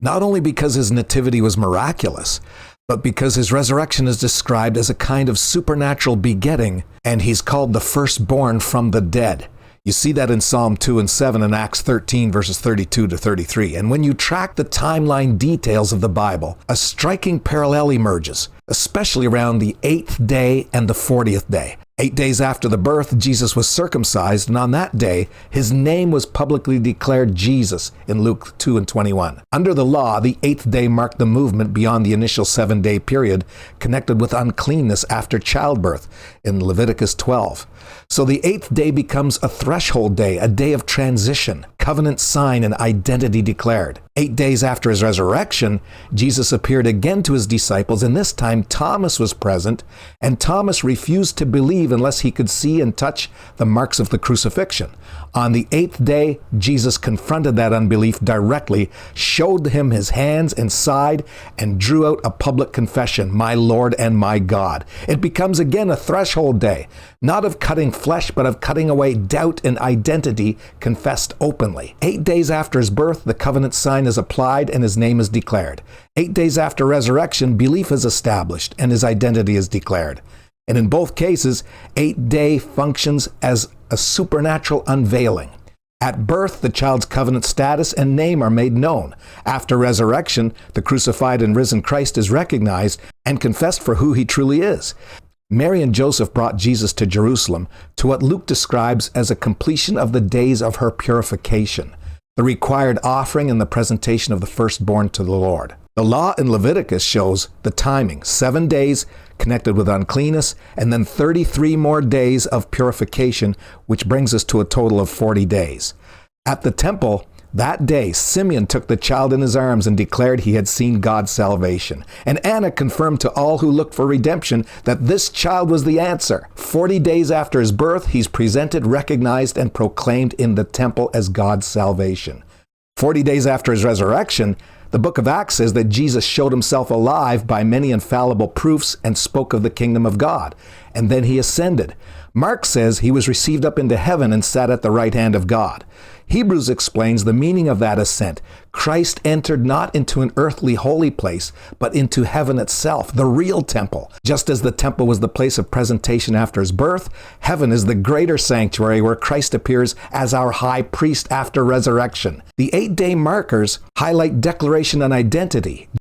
not only because his nativity was miraculous, but because his resurrection is described as a kind of supernatural begetting, and he's called the firstborn from the dead. You see that in Psalm 2 and 7 and Acts 13, verses 32 to 33. And when you track the timeline details of the Bible, a striking parallel emerges, especially around the 8th day and the 40th day. 8 days after the birth, Jesus was circumcised, and on that day, his name was publicly declared Jesus in Luke 2 and 21. Under the law, the 8th day marked the movement beyond the initial 7-day period connected with uncleanness after childbirth in Leviticus 12. So the 8th day becomes a threshold day, a day of transition, covenant sign and identity declared. 8 days after his resurrection, Jesus appeared again to his disciples, and this time Thomas was present, and Thomas refused to believe unless he could see and touch the marks of the crucifixion. On the 8th day, Jesus confronted that unbelief directly, showed him his hands and side, and drew out a public confession, "My Lord and my God." It becomes again a threshold day, not of cutting flesh, but of cutting away doubt and identity confessed openly. 8 days after his birth, the covenant sign is applied and his name is declared. 8 days after resurrection, belief is established and his identity is declared. And in both cases, 8-day functions as a supernatural unveiling. At birth, the child's covenant status and name are made known. After resurrection, the crucified and risen Christ is recognized and confessed for who he truly is. Mary and Joseph brought Jesus to Jerusalem to what Luke describes as a completion of the days of her purification, the required offering and the presentation of the firstborn to the Lord. The law in Leviticus shows the timing, 7 days connected with uncleanness, and then 33 more days of purification, which brings us to a total of 40 days. At the temple, that day, Simeon took the child in his arms and declared he had seen God's salvation. And Anna confirmed to all who looked for redemption that this child was the answer. 40 days after his birth, he's presented, recognized, and proclaimed in the temple as God's salvation. 40 days after his resurrection, the book of Acts says that Jesus showed himself alive by many infallible proofs and spoke of the kingdom of God. And then he ascended. Mark says he was received up into heaven and sat at the right hand of God. Hebrews explains the meaning of that ascent. Christ entered not into an earthly holy place, but into heaven itself, the real temple. Just as the temple was the place of presentation after his birth, heaven is the greater sanctuary where Christ appears as our high priest after resurrection. The 8-day markers highlight declaration and identity.